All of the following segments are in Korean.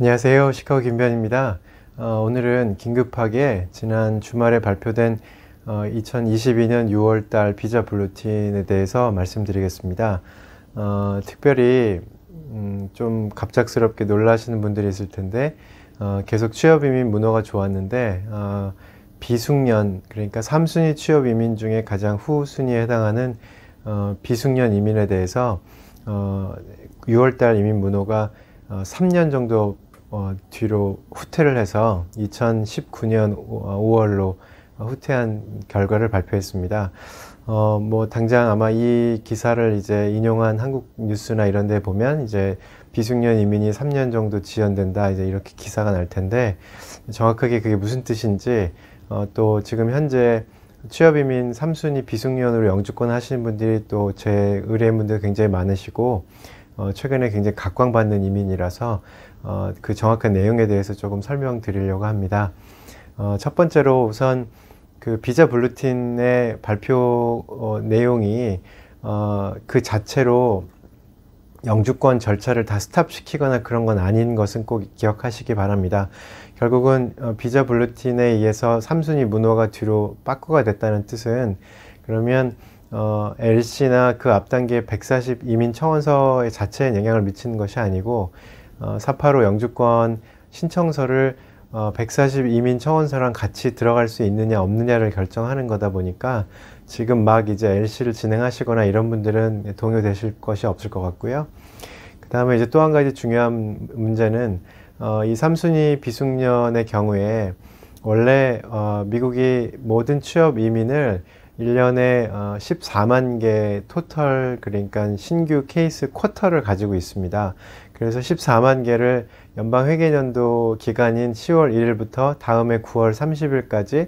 안녕하세요. 시카고 김변입니다. 오늘은 긴급하게 지난 주말에 발표된 2022년 6월달 비자 블루틴에 대해서 말씀드리겠습니다. 특별히 좀 갑작스럽게 놀라시는 분들이 있을 텐데 계속 취업이민 문호가 좋았는데 비숙련, 그러니까 3순위 취업이민 중에 가장 후순위에 해당하는 비숙련 이민에 대해서 6월달 이민 문호가 3년 정도 뒤로 후퇴를 해서 2019년 5월로 후퇴한 결과를 발표했습니다. 뭐 당장 아마 이 기사를 이제 인용한 한국 뉴스나 이런 데 보면 이제 비숙련 이민이 3년 정도 지연된다 이제 이렇게 기사가 날 텐데, 정확하게 그게 무슨 뜻인지 또 지금 현재 취업이민 3순위 비숙련으로 영주권 하시는 분들이 또 제 의뢰인분들 굉장히 많으시고 최근에 굉장히 각광받는 이민이라서 그 정확한 내용에 대해서 조금 설명드리려고 합니다. 첫 번째로 우선 그 비자 블루틴의 발표 내용이 그 자체로 영주권 절차를 다 스탑시키거나 그런 건 아닌 것은 꼭 기억하시기 바랍니다. 결국은 비자 블루틴에 의해서 3순위 문호가 뒤로 빠꾸가 됐다는 뜻은, 그러면 LC나 그 앞 단계 140 이민 청원서의 자체에 영향을 미치는 것이 아니고 485 영주권 신청서를 140 이민 청원서랑 같이 들어갈 수 있느냐 없느냐를 결정하는 거다 보니까 지금 막 이제 LC를 진행하시거나 이런 분들은 동요되실 것이 없을 것 같고요. 그 다음에 이제 또 한 가지 중요한 문제는 이 3순위 비숙련의 경우에 원래 미국이 모든 취업 이민을 1년에 14만 개 토털, 그러니까 신규 케이스 쿼터를 가지고 있습니다. 그래서 14만 개를 연방 회계연도 기간인 10월 1일부터 다음해 9월 30일까지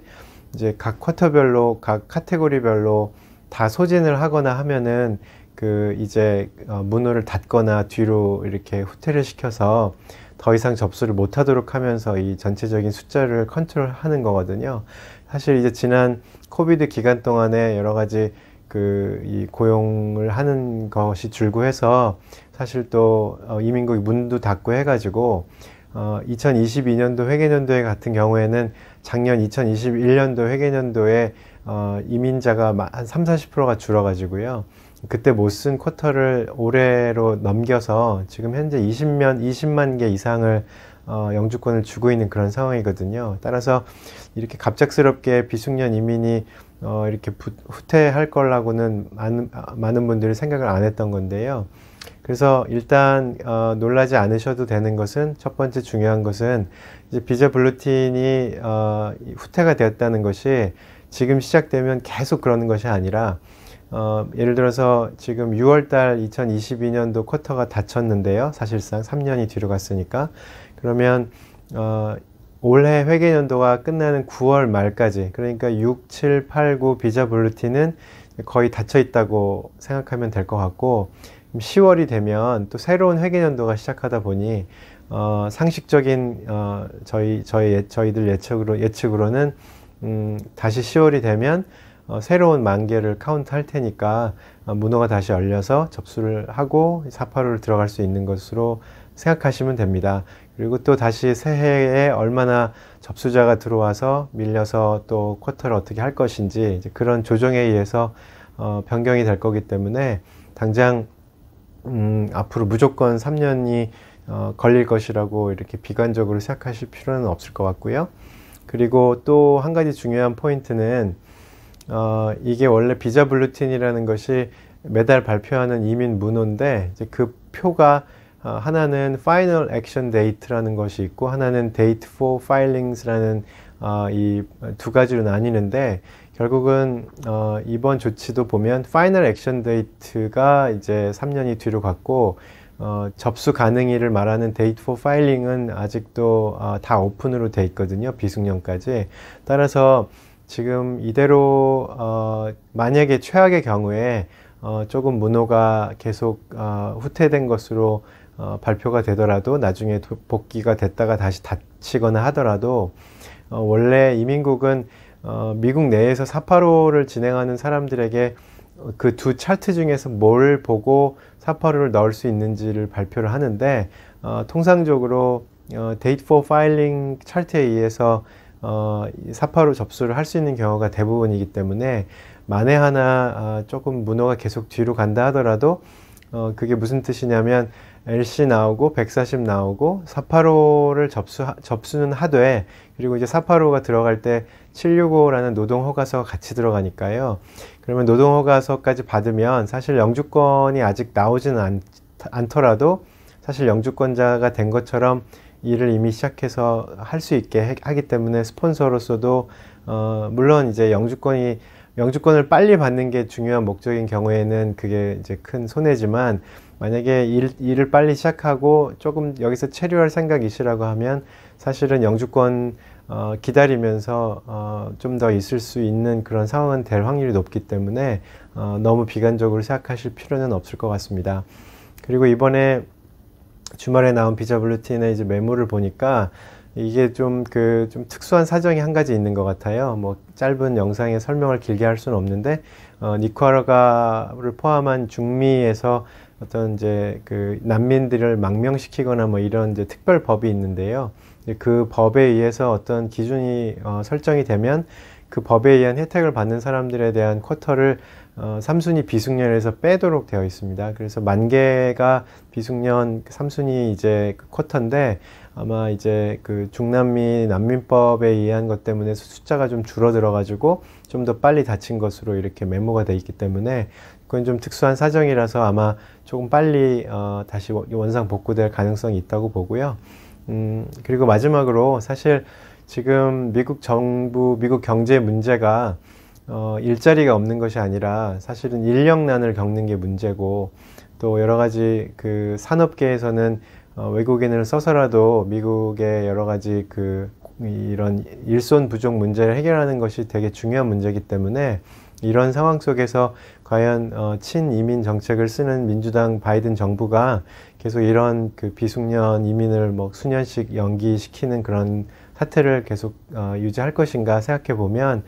이제 각 쿼터별로, 각 카테고리별로 다 소진을 하거나 하면은 그 이제 문호를 닫거나 뒤로 이렇게 후퇴를 시켜서 더 이상 접수를 못 하도록 하면서 이 전체적인 숫자를 컨트롤하는 거거든요. 사실 이제 지난 코비드 기간 동안에 여러 가지 이 고용을 하는 것이 줄고해서 사실 또 이민국이 문도 닫고 해가지고 2022년도 회계연도에 같은 경우에는 작년 2021년도 회계연도에 이민자가 한 30-40%가 줄어가지고요. 그때 못 쓴 쿼터를 올해로 넘겨서 지금 현재 20만 개 이상을 영주권을 주고 있는 그런 상황이거든요. 따라서 이렇게 갑작스럽게 비숙련 이민이 이렇게 후퇴할 거라고는 많은 분들이 생각을 안 했던 건데요. 그래서 일단 놀라지 않으셔도 되는 것은, 첫 번째 중요한 것은 이제 비자 블루틴이 후퇴가 되었다는 것이 지금 시작되면 계속 그러는 것이 아니라 예를 들어서 지금 6월달 2022년도 쿼터가 닫혔는데요. 사실상 3년이 뒤로 갔으니까. 그러면 올해 회계연도가 끝나는 9월 말까지, 그러니까 6, 7, 8, 9 비자 블루틴은 거의 닫혀 있다고 생각하면 될 것 같고, 10월이 되면 또 새로운 회계연도가 시작하다 보니 상식적인 저희들 예측으로는 다시 10월이 되면 새로운 만 개를 카운트 할 테니까 문호가 다시 열려서 접수를 하고 485를 들어갈 수 있는 것으로 생각하시면 됩니다. 그리고 또 다시 새해에 얼마나 접수자가 들어와서 밀려서 또 쿼터를 어떻게 할 것인지 이제 그런 조정에 의해서 변경이 될 거기 때문에 당장 앞으로 무조건 3년이 걸릴 것이라고 이렇게 비관적으로 생각하실 필요는 없을 것 같고요. 그리고 또 한 가지 중요한 포인트는 이게 원래 비자 블루틴이라는 것이 매달 발표하는 이민 문호인데, 이제 그 표가 하나는 Final Action Date라는 것이 있고 하나는 Date for Filings라는 이 두 가지로 나뉘는데, 결국은 이번 조치도 보면 Final Action Date가 이제 3년이 뒤로 갔고 접수 가능일을 말하는 Date for Filing은 아직도 다 오픈으로 돼 있거든요. 비숙련까지. 따라서 지금 이대로 만약에 최악의 경우에 조금 문호가 계속 후퇴된 것으로 발표가 되더라도, 나중에 복귀가 됐다가 다시 닫히거나 하더라도 원래 이민국은 미국 내에서 485를 진행하는 사람들에게 그 두 차트 중에서 뭘 보고 485를 넣을 수 있는지를 발표를 하는데, 통상적으로 Date for Filing 차트에 의해서 사파로 접수를 할 수 있는 경우가 대부분이기 때문에 만에 하나 조금 문호가 계속 뒤로 간다 하더라도 그게 무슨 뜻이냐면 LC 나오고 140 나오고 485를 접수는 하되, 그리고 이제 485가 들어갈 때 765라는 노동허가서가 같이 들어가니까요. 그러면 노동허가서까지 받으면 사실 영주권이 아직 나오지는 않더라도 사실 영주권자가 된 것처럼 일을 이미 시작해서 할 수 있게 하기 때문에 스폰서로서도 물론 이제 영주권을 빨리 받는 게 중요한 목적인 경우에는 그게 이제 큰 손해지만, 만약에 일을 빨리 시작하고 조금 여기서 체류할 생각이시라고 하면 사실은 영주권 기다리면서 좀 더 있을 수 있는 그런 상황은 될 확률이 높기 때문에 너무 비관적으로 생각하실 필요는 없을 것 같습니다. 그리고 이번에 주말에 나온 비자 블루틴의 이제 메모를 보니까 이게 좀 특수한 사정이 한 가지 있는 것 같아요. 뭐 짧은 영상에 설명을 길게 할 수는 없는데, 니카라과를 포함한 중미에서 어떤 이제 난민들을 망명시키거나 뭐 이런 이제 특별 법이 있는데요. 그 법에 의해서 어떤 기준이 설정이 되면 그 법에 의한 혜택을 받는 사람들에 대한 쿼터를 3순위 비숙련에서 빼도록 되어 있습니다. 그래서 10,000개가 비숙련 3순위 이제 쿼터인데, 아마 이제 중남미 난민법에 의한 것 때문에 숫자가 좀 줄어들어 가지고 좀 더 빨리 닫힌 것으로 이렇게 메모가 되어 있기 때문에 그건 좀 특수한 사정이라서 아마 조금 빨리 다시 원상 복구될 가능성이 있다고 보고요. 그리고 마지막으로 사실 지금 미국 정부, 미국 경제 문제가 일자리가 없는 것이 아니라 사실은 인력난을 겪는 게 문제고, 또 여러 가지 산업계에서는 외국인을 써서라도 미국의 여러 가지 이런 일손 부족 문제를 해결하는 것이 되게 중요한 문제이기 때문에, 이런 상황 속에서 과연 친이민 정책을 쓰는 민주당 바이든 정부가 계속 이런 비숙련 이민을 뭐 수년씩 연기시키는 그런 사태를 계속 유지할 것인가 생각해 보면,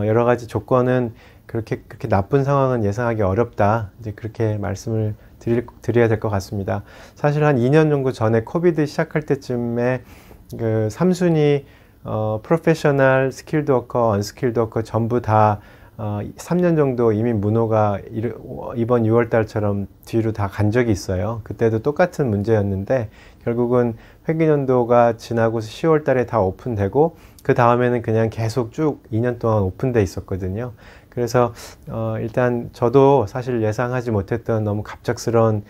여러 가지 조건은 그렇게 나쁜 상황은 예상하기 어렵다, 이제 그렇게 말씀을 드려야 될 것 같습니다. 사실 한 2년 정도 전에 코비드 시작할 때쯤에 3순위 프로페셔널, 스킬드 워커, 언스킬드 워커 전부 다 3년 정도 이민 문호가 이번 6월 달처럼 뒤로 다 간 적이 있어요. 그때도 똑같은 문제였는데 결국은 회계연도가 지나고 10월 달에 다 오픈되고, 그 다음에는 그냥 계속 쭉 2년 동안 오픈돼 있었거든요. 그래서 일단 저도 사실 예상하지 못했던 너무 갑작스러운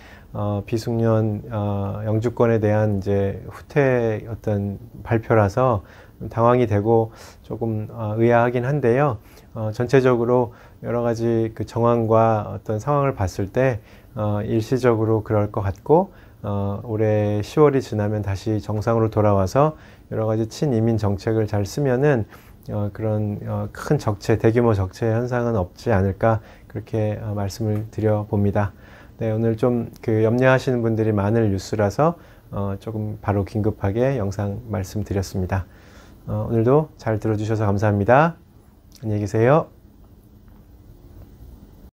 비숙련 영주권에 대한 이제 후퇴 어떤 발표라서 당황이 되고 조금 의아하긴 한데요. 전체적으로 여러 가지 정황과 어떤 상황을 봤을 때 일시적으로 그럴 것 같고, 올해 10월이 지나면 다시 정상으로 돌아와서 여러 가지 친이민 정책을 잘 쓰면은 그런 큰 대규모 적체 현상은 없지 않을까, 그렇게 말씀을 드려 봅니다. 네, 오늘 좀 염려하시는 분들이 많을 뉴스라서 조금 바로 긴급하게 영상 말씀드렸습니다. 오늘도 잘 들어주셔서 감사합니다. 안녕히 계세요.